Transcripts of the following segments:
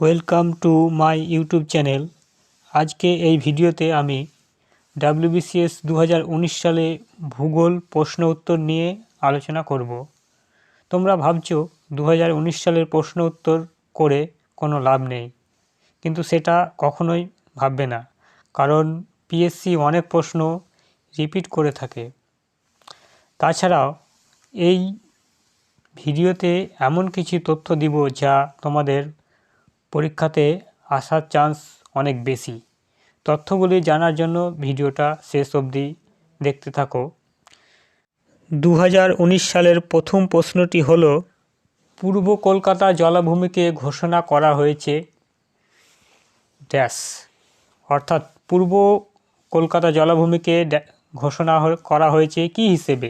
Welcome to my YouTube channel. আজকে এই ভিডিওতে আমি WBCS 2019 সালে ভূগোল প্রশ্ন উত্তর নিয়ে আলোচনা করব। তোমরা ভাবছো 2019 সালের প্রশ্ন উত্তর করে কোনো লাভ নেই, কিন্তু সেটা কখনোই ভাববে না, কারণ পিএসসি অনেক প্রশ্ন রিপিট করে থাকে। তাছাড়াও এই ভিডিওতে এমন কিছু তথ্য দিব যা তোমাদের পরীক্ষাতে আসার চান্স অনেক বেশি। তথ্যগুলি জানার জন্য ভিডিওটা শেষ অবধি দেখতে থাকো। 2019 সালের প্রথম প্রশ্নটি হলো, পূর্ব কলকাতা জলাভূমিকে ঘোষণা করা হয়েছে ড্যাশ, অর্থাৎ পূর্ব কলকাতা জলাভূমিকে ঘোষণা করা হয়েছে কি হিসেবে?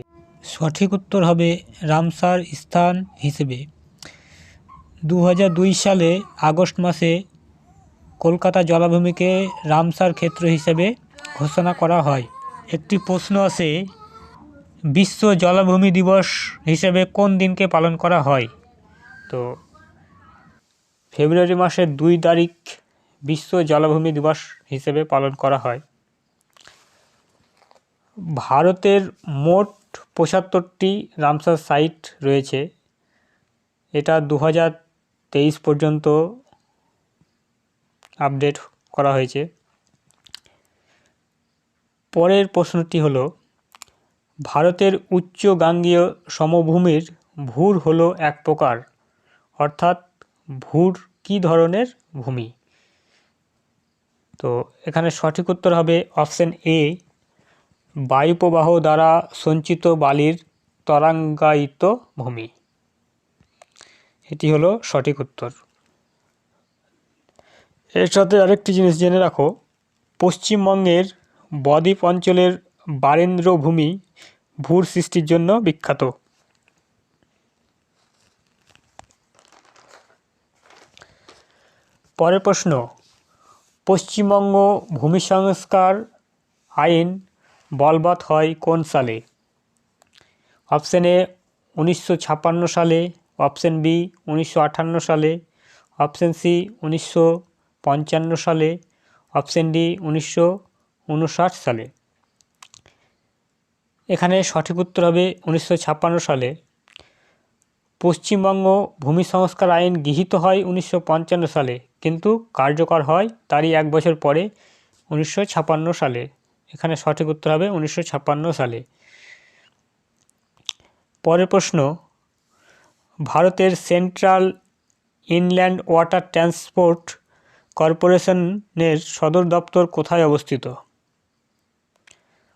সঠিক উত্তর হবে রামসার স্থান হিসেবে। 2002 সালে আগস্ট মাসে কলকাতা জলাভূমিকে রামসার ক্ষেত্র হিসেবে ঘোষণা করা হয়। একটি প্রশ্ন আছে, বিশ্ব জলাভূমি দিবস হিসেবে কোন দিনকে পালন করা হয়? তো ফেব্রুয়ারি মাসের 2 তারিখ বিশ্ব জলাভূমি দিবস হিসেবে পালন করা হয়। ভারতের মোট 75টি রামসার সাইট রয়েছে। এটা 2023 পর্যন্ত আপডেট করা হয়েছে। পরের প্রশ্নটি হলো, ভারতের উচ্চ গাঙ্গেয় সমভূমির ভূর হলো এক প্রকার, অর্থাৎ ভূর কি ধরনের ভূমি? তো এখানে সঠিক উত্তর হবে অপশন এ, বায়ুপ্রবাহ দ্বারা সঞ্চিত বালির তরঙ্গায়িত ভূমি। এটি হলো সঠিক উত্তর। এর সাথে আরেকটি জিনিস জেনে রাখো, পশ্চিমবঙ্গের বদ্বীপ অঞ্চলের বারেন্দ্র ভূমি ভূর সৃষ্টির জন্য বিখ্যাত। পরের প্রশ্ন, পশ্চিমবঙ্গ ভূমি সংস্কার আইন বলবৎ হয় কোন সালে? অপশন এ 1956 সালে, অপশন বি 1958 সালে, অপশন সি 1955 সালে, অপশন ডি 1959 সালে। এখানে সঠিক উত্তর হবে 1956 সালে। পশ্চিমবঙ্গ ভূমি সংস্কার আইন গৃহীত হয় 1955 সালে, কিন্তু কার্যকর হয় তারই এক বছর পরে 1956 সালে। এখানে সঠিক উত্তর হবে 1956 সালে। পরের প্রশ্ন, ভারতের সেন্ট্রাল ইনল্যান্ড ওয়াটার ট্রান্সপোর্ট কর্পোরেশনের সদর দপ্তর কোথায় অবস্থিত?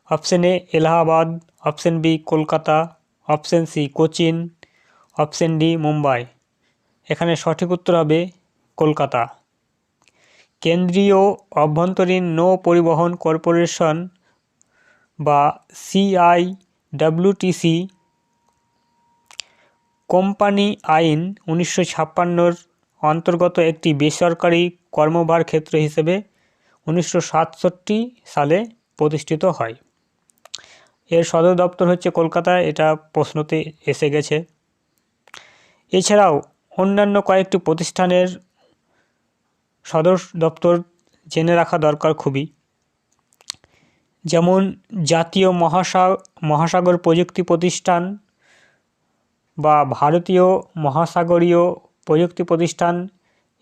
Option A Allahabad, option B Kolkata, option C Cochin, option D Mumbai. এখানে সঠিক উত্তর হবে কলকাতা। কেন্দ্রীয় অভ্যন্তরীণ নৌ পরিবহন কর্পোরেশন বা CIWTC কোম্পানি আইন 1956 অন্তর্গত একটি বেসরকারি কর্মভার ক্ষেত্র হিসেবে 1967 সালে প্রতিষ্ঠিত হয়। এর সদর দপ্তর হচ্ছে কলকাতায়, এটা প্রশ্নতে এসে গেছে। এছাড়াও অন্যান্য কয়েকটি প্রতিষ্ঠানের সদর দপ্তর জেনে রাখা দরকার খুবই, যেমন জাতীয় মহাসাগর প্রযুক্তি প্রতিষ্ঠান বা ভারতীয় মহাসাগরীয় প্রযুক্তি প্রতিষ্ঠান,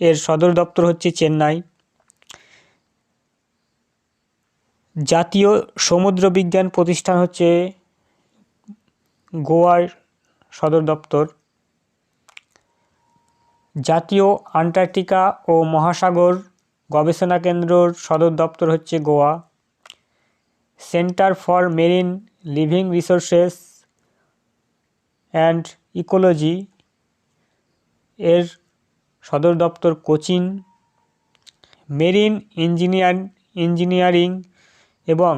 এর সদর দপ্তর হচ্ছে চেন্নাই। জাতীয় সমুদ্র বিজ্ঞান প্রতিষ্ঠান হচ্ছে গোয়ার সদর দপ্তর। জাতীয় আন্টার্কটিকা ও মহাসাগর গবেষণা কেন্দ্রর সদর দপ্তর হচ্ছে Goa. Centre for marine living resources and ecology এর সদর দপ্তর কোচিন। মেরিন ইঞ্জিনিয়ারিং এবং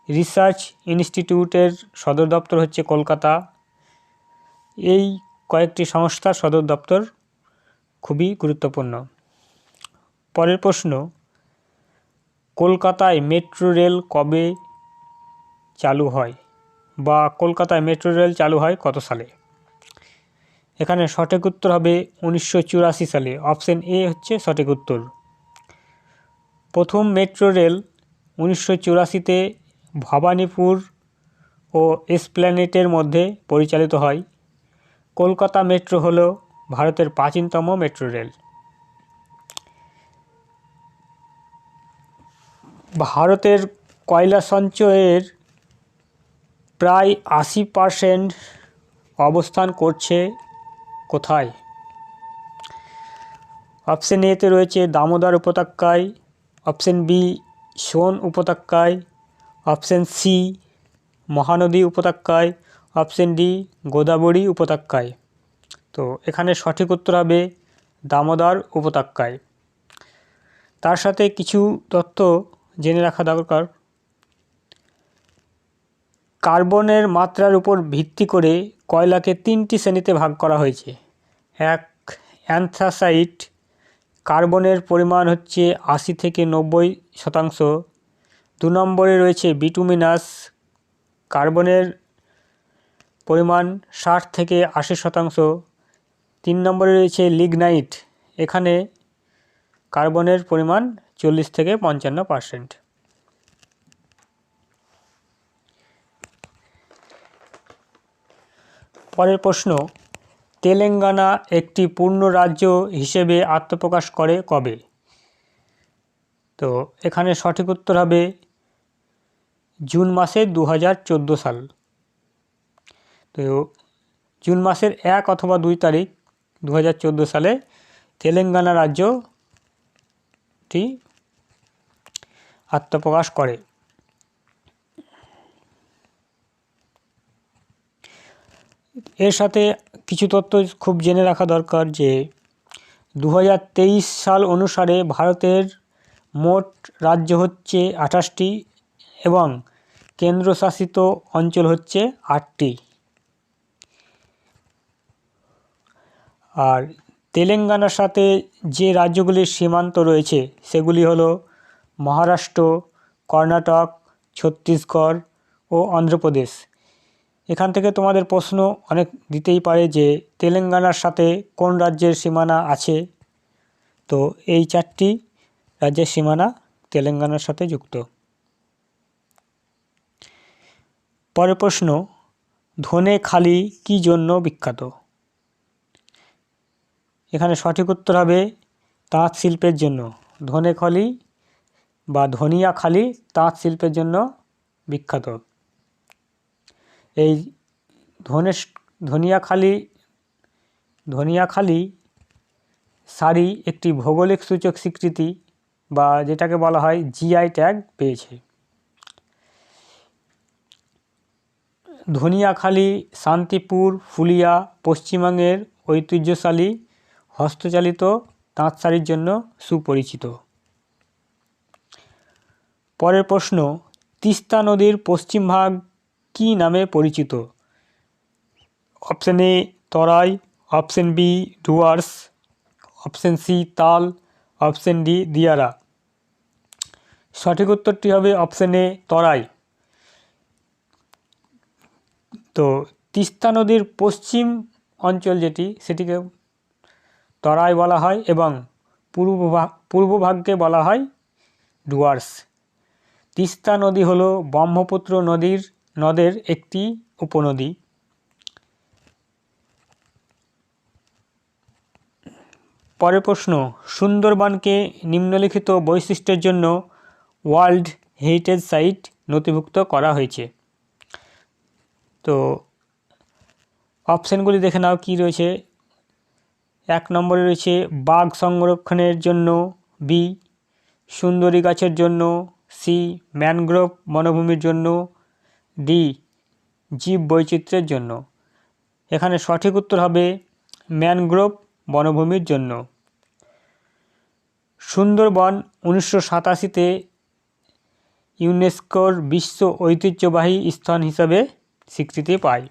রিসার্চ ইনস্টিটিউটের সদর দপ্তর হচ্ছে কলকাতা। এই কয়েকটি সংস্থার সদর দপ্তর খুবই গুরুত্বপূর্ণ। পরের প্রশ্ন, কলকাতায় মেট্রো রেল কবে চালু হয় বা কলকাতায় মেট্রো রেল চালু হয় কত সালে? এখানে সঠিক উত্তর হবে 1984 সালে। অপশন এ হচ্ছে সঠিক উত্তর। প্রথম মেট্রো রেল 1984-তে ভবানীপুর ও এসপ্ল্যানেডের মধ্যে পরিচালিত হয়। কলকাতা মেট্রো হল ভারতের প্রাচীনতম মেট্রো রেল। ভারতের কয়লা সঞ্চয়ের প্রায় 80% অবস্থান করছে কোথায়? অপশন এতে রয়েছে দামোদর উপত্যকায়, অপশন বি সোন উপত্যকায়, অপশন সি মহানদী উপত্যকায়, অপশন ডি গোদাবরী উপত্যকায়। তো এখানে সঠিক উত্তর হবে দামোদর উপত্যকায়। তার সাথে কিছু তথ্য জেনে রাখা দরকার। কার্বনের মাত্রার উপর ভিত্তি করে কয়লাকে 3টি শ্রেণীতে ভাগ করা হয়েছে। 1 অ্যান্থ্রাসাইট, কার্বনের পরিমাণ হচ্ছে 80 থেকে 90%। 2 নম্বরে রয়েছে বিটুমিনাস, কার্বনের পরিমাণ 60 থেকে 80%। 3 নম্বরে রয়েছে লিগনাইট, এখানে কার্বনের পরিমাণ 40 থেকে 55%। পরের প্রশ্ন, তেলেঙ্গানা একটি পূর্ণ রাজ্য হিসেবে আত্মপ্রকাশ করে কবে? তো এখানে সঠিক উত্তর হবে জুন মাসে 2014 সাল। তো জুন মাসের 1 অথবা 2 তারিখ 2014 সালে তেলেঙ্গানা রাজ্যটি আত্মপ্রকাশ করে। এর সাথে কিছু তথ্য খুব জেনে রাখা দরকার যে 2023 সাল অনুসারে ভারতের মোট রাজ্য হচ্ছে 28টি এবং কেন্দ্রশাসিত অঞ্চল হচ্ছে 8টি। আর তেলেঙ্গানার সাথে যে রাজ্যগুলির সীমান্ত রয়েছে সেগুলি হলো মহারাষ্ট্র, কর্ণাটক, ছত্তিশগড় ও অন্ধ্রপ্রদেশ। এখান থেকে তোমাদের প্রশ্ন অনেক দিতেই পারে যে তেলেঙ্গানার সাথে কোন রাজ্যের সীমানা আছে। তো এই 4টি রাজ্যের সীমানা তেলেঙ্গানার সাথে যুক্ত। পরের প্রশ্ন, ধনেখালি কী জন্য বিখ্যাত? এখানে সঠিক উত্তর হবে তাঁত শিল্পের জন্য। ধনেখালি বা ধনিয়াখালি তাঁত শিল্পের জন্য বিখ্যাত। এই ধনিয়াখালি শাড়ি একটি ভৌগোলিক সূচক স্বীকৃতি বা যেটাকে বলা হয় জিআই ট্যাগ পেয়েছে। ধনিয়াখালি, শান্তিপুর, ফুলিয়া পশ্চিমবঙ্গের ঐতিহ্যশালী হস্তচালিত তাঁত শাড়ির জন্য সুপরিচিত। পরের প্রশ্ন, তিস্তা নদীর পশ্চিম ভাগ কী নামে পরিচিত? Option A Terai, option B Dooars, option C Tal, option D Diara. সঠিক উত্তরটি হবে অপশন এ তরাই। তো তিস্তা নদীর পশ্চিম অঞ্চল যেটি সেটিকে তরাই বলা হয় এবং পূর্ব ভাগকে বলা হয় ডুয়ার্স। তিস্তা নদী হলো ব্রহ্মপুত্র নদের একটি উপনদী। পরের প্রশ্ন, সুন্দরবনকে নিম্নলিখিত বৈশিষ্ট্যের জন্য ওয়ার্ল্ড হেরিটেজ সাইট নথিভুক্ত করা হয়েছে। তো অপশানগুলি দেখে নাও কি রয়েছে। 1 নম্বরে রয়েছে বাঘ সংরক্ষণের জন্য, বি সুন্দরী গাছের জন্য, সি ম্যানগ্রোভ বনভূমির জন্য, ডি জীব বৈচিত্র্যের জন্য। এখানে সঠিক উত্তর হবে ম্যানগ্রোভ বনভূমির জন্য। সুন্দরবন 1987-তে ইউনেস্কোর বিশ্ব ঐতিহ্যবাহী স্থান হিসাবে স্বীকৃতি পায়।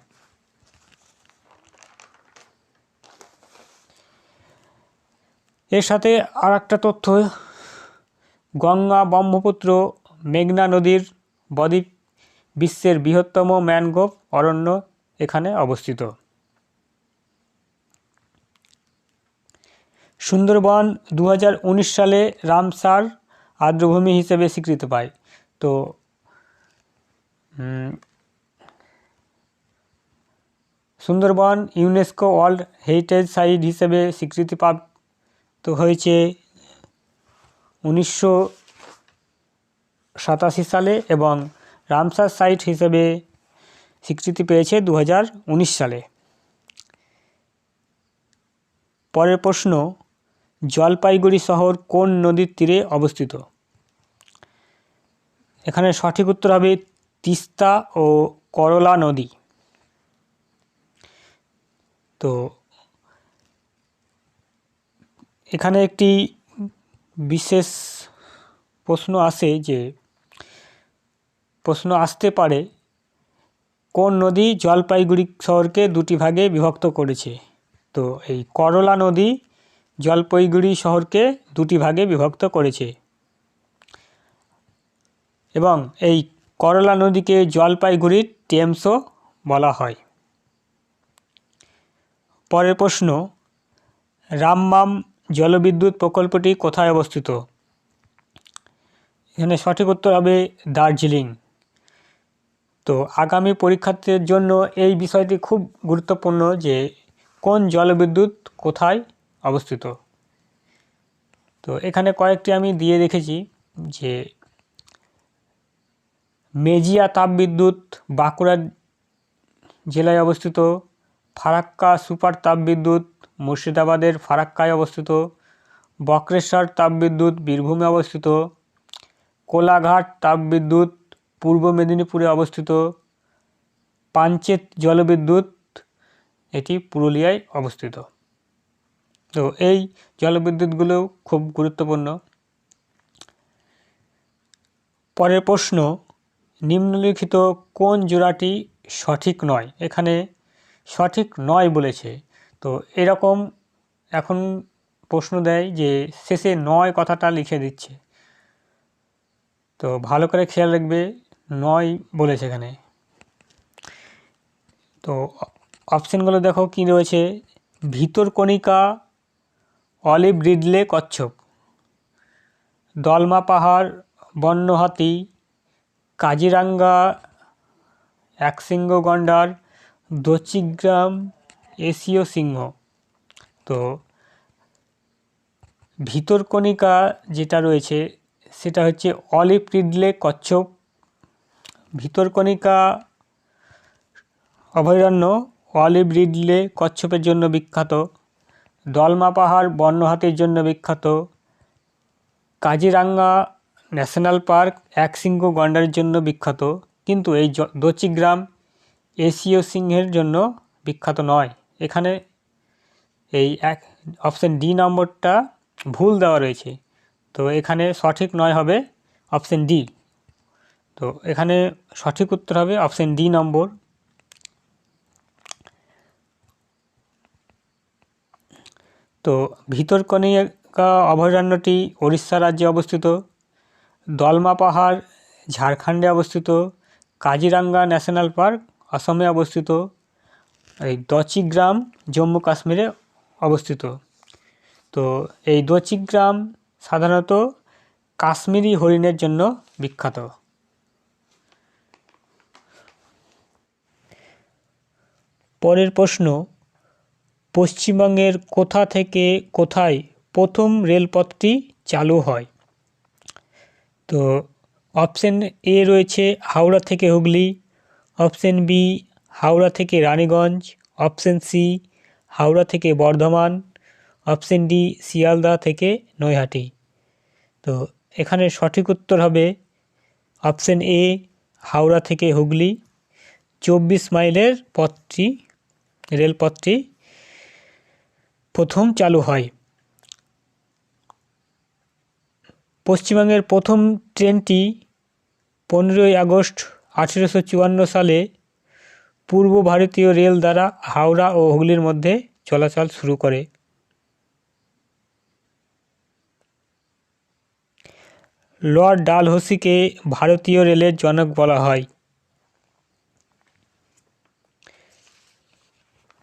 এর সাথে আর একটা তথ্য, গঙ্গা, ব্রহ্মপুত্র, মেঘনা নদীর বদ্বীপ বিশ্বের বৃহত্তম ম্যানগ্রোভ অরণ্য এখানে অবস্থিত। সুন্দরবন 2019 সালে রামসার আর্দ্রভূমি হিসেবে স্বীকৃতি পায়। তো Sundarban UNESCO world heritage site হিসেবে স্বীকৃতিপ্রাপ্ত হয়েছে 1987 সালে এবং রামসার সাইট হিসেবে স্বীকৃতি পেয়েছে 2019 সালে। পরের প্রশ্ন, জলপাইগুড়ি শহর কোন নদীর তীরে অবস্থিত? এখানে সঠিক উত্তর হবে তিস্তা ও করলা নদী। তো এখানে একটি বিশেষ প্রশ্ন আসতে পারে, কোন নদী জলপাইগুড়ি শহরকে দুটি ভাগে বিভক্ত করেছে? তো এই করলা নদী জলপাইগুড়ি শহরকে দুটি ভাগে বিভক্ত করেছে এবং এই করলা নদীকে জলপাইগুড়ির টেমসও বলা হয়। পরের প্রশ্ন, রামবাম জলবিদ্যুৎ প্রকল্পটি কোথায় অবস্থিত? এখানে সঠিক উত্তর হবে দার্জিলিং। তো আগামী পরীক্ষার্থীদের জন্য এই বিষয়টি খুব গুরুত্বপূর্ণ যে কোন জলবিদ্যুৎ কোথায় অবস্থিত। তো এখানে কয়েকটি আমি দিয়ে রেখেছি, যে মেজিয়া তাপবিদ্যুৎ বাঁকুড়া জেলায় অবস্থিত, ফারাক্কা সুপার তাপবিদ্যুৎ মুর্শিদাবাদের ফারাক্কায় অবস্থিত, বক্রেশ্বর তাপবিদ্যুৎ বীরভূমে অবস্থিত, কোলাঘাট তাপবিদ্যুৎ পূর্ব মেদিনীপুরে অবস্থিত, পাঞ্চেত জলবিদ্যুৎ এটি পুরুলিয়ায় অবস্থিত। তো এই জলবিদ্যুৎগুলো খুব গুরুত্বপূর্ণ। পরের প্রশ্ন, নিম্নলিখিত কোন জোড়াটি সঠিক নয়? এখানে সঠিক নয় বলেছে। তো এরকম এখন প্রশ্ন দেয় যে শেষে নয় কথাটা লিখে দিচ্ছে, তো ভালো করে খেয়াল রাখবে, নয় বলেছে এখানে। তো অপশানগুলো দেখো কি রয়েছে, ভিতরকণিকা, অলিভ রিডলে কচ্ছপ, দলমা পাহাড় বন্য হাতি, কাজিরাঙ্গা একশৃঙ্গ গন্ডার, দচিগ্রাম এশীয় সিংহ। তো ভিতরকণিকা যেটা রয়েছে সেটা হচ্ছে অলিভ রিডলে কচ্ছপ। ভিতরকণিকা অভয়ারণ্য অলিভ রিডলে কচ্ছপের জন্য বিখ্যাত, দলমা পাহাড় বন্য হাতির জন্য বিখ্যাত, কাজিরাঙ্গা ন্যাশনাল পার্ক একশৃঙ্গ গন্ডারের জন্য বিখ্যাত, কিন্তু এই দচিগ্রাম এশীয় সিংহের জন্য বিখ্যাত নয়। এখানে এই অপশান ডি নম্বরটা ভুল দেওয়া রয়েছে, তো এখানে সঠিক নয় হবে অপশান ডি। তো এখানে সঠিক উত্তর হবে অপশান ডি নম্বর। তো ভিতরকণিকা অভয়ারণ্যটি ওড়িশা রাজ্যে অবস্থিত, দলমা পাহাড় ঝাড়খণ্ডে অবস্থিত, কাজিরাঙ্গা ন্যাশনাল পার্ক আসামে অবস্থিত, এই দচিগ্রাম জম্মু কাশ্মীরে অবস্থিত। তো এই দচিগ্রাম সাধারণত কাশ্মীরি হরিণের জন্য বিখ্যাত। পরের প্রশ্ন, পশ্চিমবঙ্গের কোথা থেকে কোথায় প্রথম রেলপথটি চালু হয়? তো অপশান এ রয়েছে হাওড়া থেকে হুগলি, অপশান বি হাওড়া থেকে রানীগঞ্জ, অপশান সি হাওড়া থেকে বর্ধমান, অপশান ডি শিয়ালদা থেকে নৈহাটি। তো এখানে সঠিক উত্তর হবে অপশান এ হাওড়া থেকে হুগলি। 24 মাইলের রেলপথটি প্রথম চালু হয়। পশ্চিমবঙ্গের প্রথম ট্রেনটি 15ই আগস্ট 1854 সালে পূর্ব ভারতীয় রেল দ্বারা হাওড়া ও হুগলির মধ্যে চলাচল শুরু করে। লর্ড ডালহৌসিকে ভারতীয় রেলের জনক বলা হয়।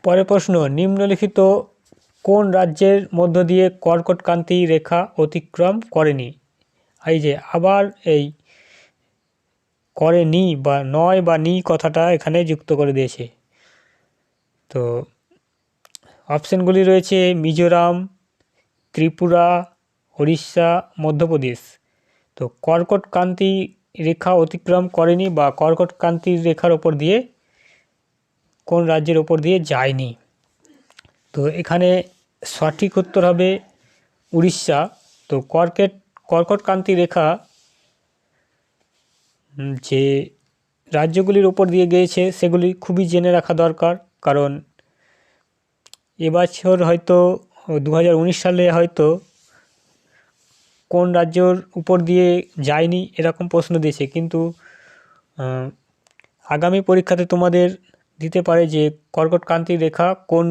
পরের প্রশ্ন, নিম্নলিখিত কোন রাজ্যের মধ্য দিয়ে কর্কটক্রান্তি রেখা অতিক্রম করেনি? এই যে আবার এই করেনি বা নয় বা নি কথাটা এখানে যুক্ত করে দিয়েছে। তো অপশানগুলি রয়েছে মিজোরাম, ত্রিপুরা, উড়িষ্যা, মধ্যপ্রদেশ। তো কর্কটক্রান্তি রেখা অতিক্রম করেনি বা কর্কটক্রান্তির রেখার ওপর দিয়ে কোন রাজ্যের ওপর দিয়ে যায়নি? তো এখানে সঠিক উত্তর হবে উড়িষ্যা। তো কর্কটক্রান্তি রেখা যে রাজ্যগুলির ওপর দিয়ে গিয়েছে সেগুলি খুবই জেনে রাখা দরকার, কারণ এবছর হয়তো 2019 সালে হয়তো কোন রাজ্যর উপর দিয়ে যায়নি এরকম প্রশ্ন দিয়েছে, কিন্তু আগামী পরীক্ষাতে তোমাদের দিতে পারে যে কর্কটক্রান্তি রেখা কোন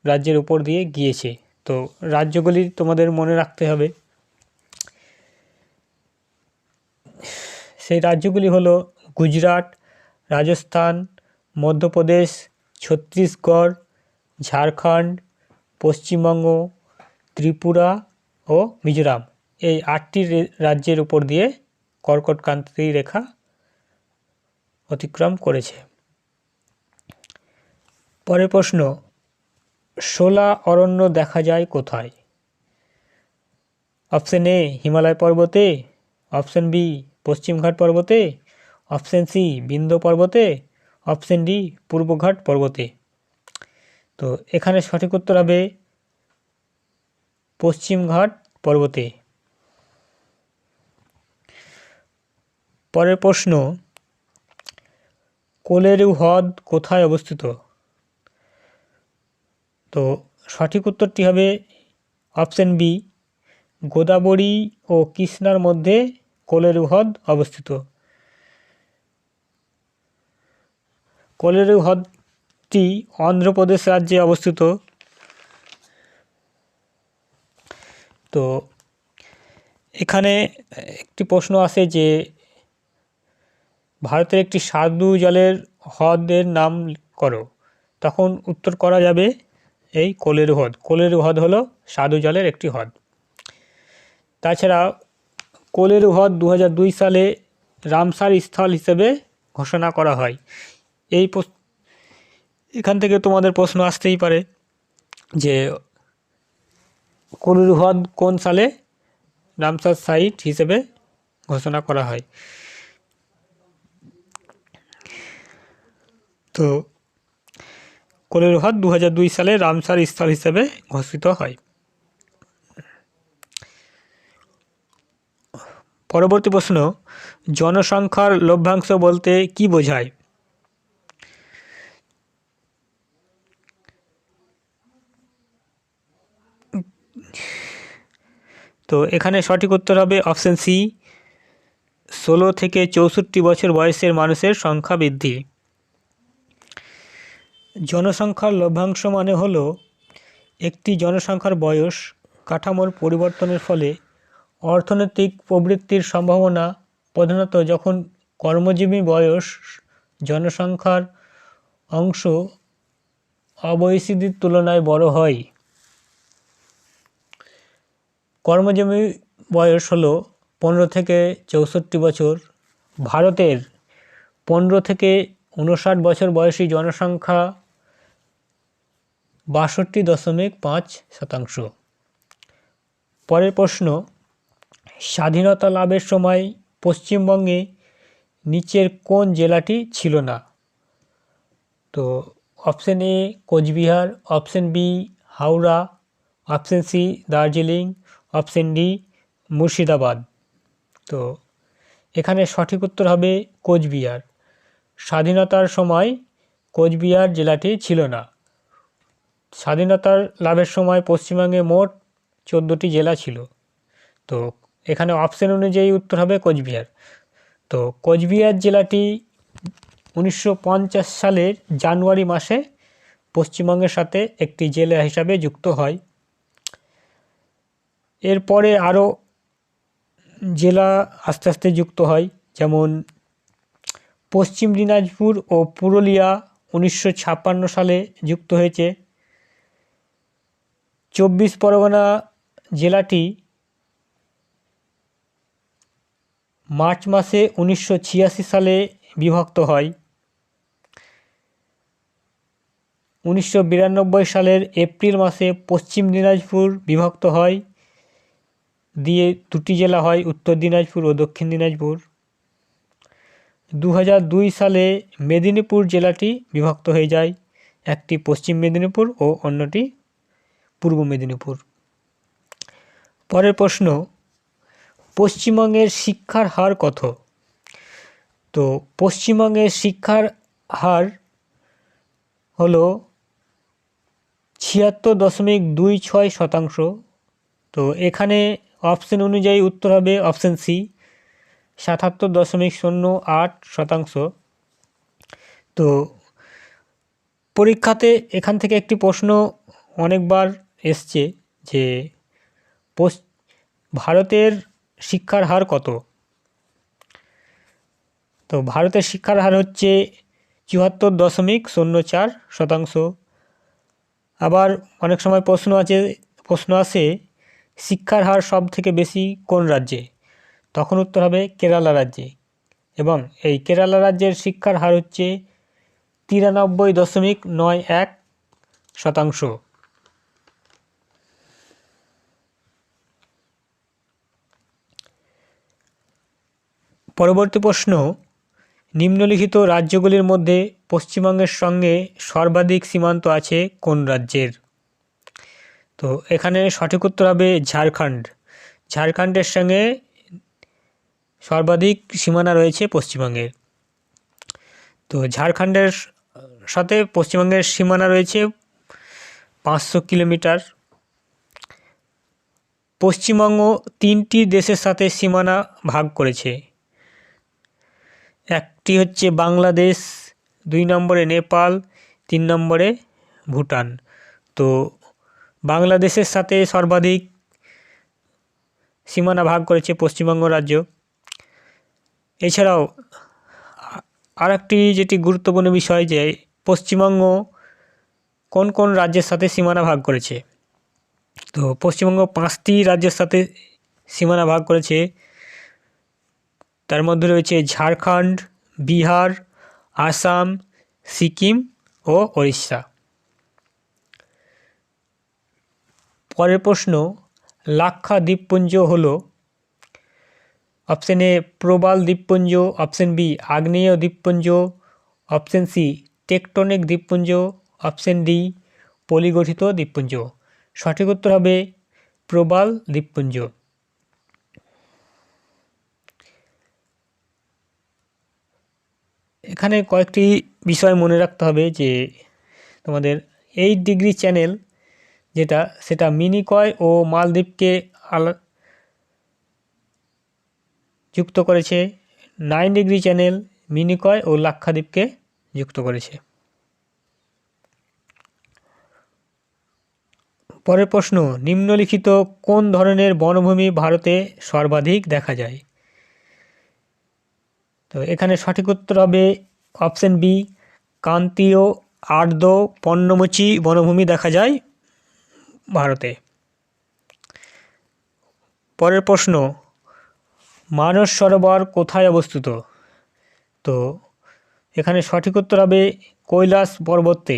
রাজ্যের উপর দিয়ে গিয়েছে। তো রাজ্যগুলি তোমাদের মনে রাখতে হবে। সেই রাজ্যগুলি হলো গুজরাট, রাজস্থান, মধ্যপ্রদেশ, ছত্তিশগড়, ঝাড়খণ্ড, পশ্চিমবঙ্গ, ত্রিপুরা ও মিজোরাম। এই 8টি রাজ্যের উপর দিয়ে কর্কটক্রান্তি রেখা অতিক্রম করেছে। পরের প্রশ্ন, শোলা অরণ্য দেখা যায় কোথায়? অপশন এ হিমালয় পর্বতে, অপশন বি পশ্চিমঘাট পর্বতে, অপশন সি বিন্ধ্য পর্বতে, অপশন ডি পূর্বঘাট পর্বতে। তো এখানে সঠিক উত্তর হবে পশ্চিমঘাট পর্বতে। পরের প্রশ্ন, কোলেরু হ্রদ কোথায় অবস্থিত? তো সঠিক উত্তরটি হবে অপশন বি, গোদাবরী ও কৃষ্ণার মধ্যে কোলেরু হ্রদ অবস্থিত। কোলেরু হ্রদটি অন্ধ্রপ্রদেশ রাজ্যে অবস্থিত। তো এখানে একটি প্রশ্ন আসে যে ভারতের একটি স্বাদু জলের হ্রদের নাম করো, তখন উত্তর করা যাবে এই কোলেরু হ্রদ। কোলেরু হ্রদ হলো স্বাদু জলের একটি হ্রদ। তাছাড়া কোলেরু হ্রদ 2002 সালে রামসার স্থল হিসেবে ঘোষণা করা হয়। এখান থেকে তোমাদের প্রশ্ন আসতেই পারে যে কোলেরু হ্রদ কোন সালে রামসার সাইট হিসেবে ঘোষণা করা হয়? তো কোলেরু হ্রদ 2002 সালে রামসার স্থল হিসেবে ঘোষিত হয়। পরবর্তী প্রশ্ন, জনসংখ্যার লভ্যাংশ বলতে কি বোঝায়? তো এখানে সঠিক উত্তর হবে অপশন সি, 16 থেকে 64 বছর বয়সের মানুষের সংখ্যা বৃদ্ধি। জনসংখ্যার লভ্যাংশ মানে হলো একটি জনসংখ্যার বয়স কাঠামোর পরিবর্তনের ফলে অর্থনৈতিক প্রবৃদ্ধির সম্ভাবনা, প্রধানত যখন কর্মজীবী বয়স জনসংখ্যার অংশ অবয়সীদের তুলনায় বড় হয়। কর্মজীবী বয়স হলো 15 থেকে 64 বছর। ভারতের 15 থেকে 59 বছর বয়সী জনসংখ্যা 62.5%। পরের প্রশ্ন, স্বাধীনতা লাভের সময় পশ্চিমবঙ্গে নিচের কোন জেলাটি ছিল না? তো option A Cooch Behar, option B Howrah, option C Darjeeling, option D Murshidabad. তো এখানে সঠিক উত্তর হবে কোচবিহার। স্বাধীনতার সময় কোচবিহার জেলাটি ছিল না। স্বাধীনতার লাভের সময় পশ্চিমবঙ্গে মোট 14টি জেলা ছিল। তো এখানে অপশন অনুযায়ী উত্তর হবে কোচবিহার। তো কোচবিহার জেলাটি 1950 সালের জানুয়ারি মাসে পশ্চিমবঙ্গের সাথে একটি জেলা হিসাবে যুক্ত হয়। এরপরে আরও জেলা আস্তে আস্তে যুক্ত হয়, যেমন পশ্চিম দিনাজপুর ও পুরুলিয়া 1956 সালে যুক্ত হয়েছে। চব্বিশ পরগনা জেলাটি মার্চ মাসে 1986 সালে বিভক্ত হয়। 1992 সালের এপ্রিল মাসে পশ্চিম দিনাজপুর বিভক্ত হয়, দিয়ে দুটি জেলা হয়, উত্তর দিনাজপুর ও দক্ষিণ দিনাজপুর। 2002 সালে মেদিনীপুর জেলাটি বিভক্ত হয়ে যায়, একটি পশ্চিম মেদিনীপুর ও অন্যটি পূর্ব মেদিনীপুর। পরের প্রশ্ন, পশ্চিমবঙ্গের শিক্ষার হার কত? তো পশ্চিমবঙ্গের শিক্ষার হার হলো 76.26%। তো এখানে অপশন অনুযায়ী উত্তর হবে অপশন সি, 77.08%। তো পরীক্ষাতে এখান থেকে একটি প্রশ্ন অনেকবার এসছে যে ভারতের শিক্ষার হার কত? তো ভারতের শিক্ষার হার হচ্ছে 74.04%। আবার অনেক সময় প্রশ্ন আসে শিক্ষার হার সব থেকে বেশি কোন রাজ্যে? তখন উত্তর হবে কেরালা রাজ্যে, এবং এই কেরালা রাজ্যের শিক্ষার হার হচ্ছে 93.91%। পরবর্তী প্রশ্ন, নিম্নলিখিত রাজ্যগুলির মধ্যে পশ্চিমবঙ্গের সঙ্গে সর্বাধিক সীমান্ত আছে কোন রাজ্যের? তো এখানে সঠিক উত্তর হবে ঝাড়খণ্ড। ঝাড়খণ্ডের সঙ্গে সর্বাধিক সীমানা রয়েছে পশ্চিমবঙ্গের। তো ঝাড়খণ্ডের সাথে পশ্চিমবঙ্গের সীমানা রয়েছে 500 কিলোমিটার। পশ্চিমবঙ্গ 3টি দেশের সাথে সীমানা ভাগ করেছে, একটি হচ্ছে বাংলাদেশ, 2 নম্বরে নেপাল, 3 নম্বরে ভুটান। তো বাংলাদেশের সাথে সর্বাধিক সীমানা ভাগ করেছে পশ্চিমবঙ্গ রাজ্য। এছাড়াও আরেকটি যেটি গুরুত্বপূর্ণ বিষয় যে পশ্চিমবঙ্গ কোন কোন রাজ্যের সাথে সীমানা ভাগ করেছে। তো পশ্চিমবঙ্গ 5টি রাজ্যের সাথে সীমানা ভাগ করেছে, তার মধ্যে রয়েছে ঝাড়খণ্ড, বিহার, আসাম, সিকিম ও ওড়িশা। পরের প্রশ্ন, লাক্ষা দ্বীপপুঞ্জ হল অপশন এ প্রবাল দ্বীপপুঞ্জ, অপশন বি আগ্নেয় দ্বীপপুঞ্জ, অপশন সি টেকটনিক দ্বীপপুঞ্জ, অপশন ডি পলিগঠিত দ্বীপপুঞ্জ। সঠিক উত্তর হবে প্রবাল দ্বীপপুঞ্জ। এখানে কয়েকটি বিষয় মনে রাখতে হবে যে তোমাদের 8 ডিগ্রি চ্যানেল যেটা, সেটা মিনিকয় ও মালদ্বীপকে যুক্ত করেছে। 9 ডিগ্রি চ্যানেল মিনিকয় ও লাক্ষাদ্বীপকে যুক্ত করেছে। পরের প্রশ্ন, নিম্নলিখিত কোন ধরনের বনভূমি ভারতে সর্বাধিক দেখা যায়? তো এখানে সঠিক উত্তর হবে অপশন বি, ক্রান্তীয় আর্দ্র পর্ণমোচী বনভূমি দেখা যায় ভারতে। পরের প্রশ্ন, মানস সরোবর কোথায় অবস্থিত? তো এখানে সঠিক উত্তর হবে কৈলাস পর্বতে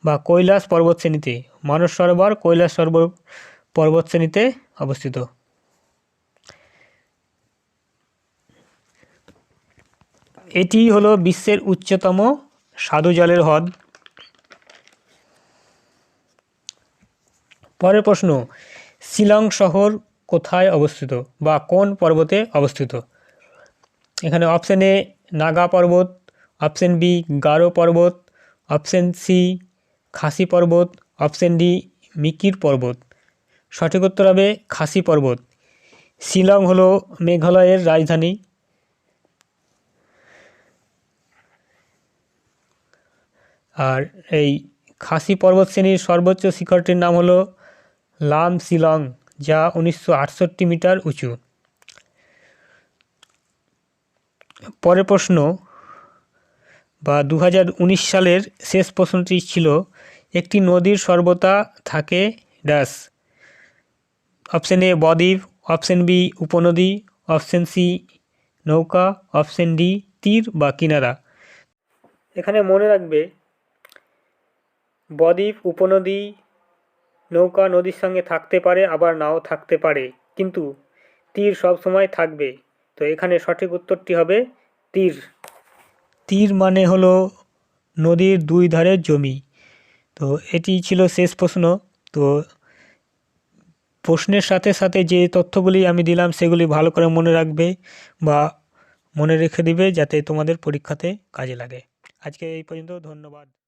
বা কৈলাস পর্বতশ্রেণীতে। মানস সরোবর কৈলাস পর্বতশ্রেণীতে অবস্থিত। এটি হলো বিশ্বের উচ্চতম স্বাদু জলের হ্রদ। পরের প্রশ্ন, শিলং শহর কোথায় অবস্থিত বা কোন পর্বতে অবস্থিত? এখানে অপশন এ নাগা পর্বত, অপশন বি গারো পর্বত, অপশন সি খাসি পর্বত, অপশন ডি মিকির পর্বত। সঠিক উত্তর হবে খাসি পর্বত। শিলং হলো মেঘালয়ের রাজধানী। আর এই খাসি পর্বতশ্রেণীর সর্বোচ্চ শিখরটির নাম হলো লাম শিলং, যা 1968 মিটার উঁচু। পরের প্রশ্ন বা 2019 সালের শেষ প্রশ্নটি ছিল, একটি নদীর সর্বদা থাকে ড্যাশ। অপশন এ বদ্বীপ, অপশন বি উপনদী, অপশন সি নৌকা, অপশন ডি তীর বা কিনারা। এখানে মনে রাখবে বদ্বীপ উপনদী নৌকা নদীর সঙ্গে থাকতে পারে, আবার নাও থাকতে পারে, কিন্তু তীর সবসময় থাকবে। তো এখানে সঠিক উত্তরটি হবে তীর। তীর মানে হলো নদীর দুই ধারের জমি। তো এটি ছিল শেষ প্রশ্ন। তো প্রশ্নের সাথে সাথে যে তথ্যগুলি আমি দিলাম সেগুলি ভালো করে মনে রাখবে বা মনে রেখে দিবে, যাতে তোমাদের পরীক্ষাতে কাজে লাগে। আজকে এই পর্যন্ত, ধন্যবাদ।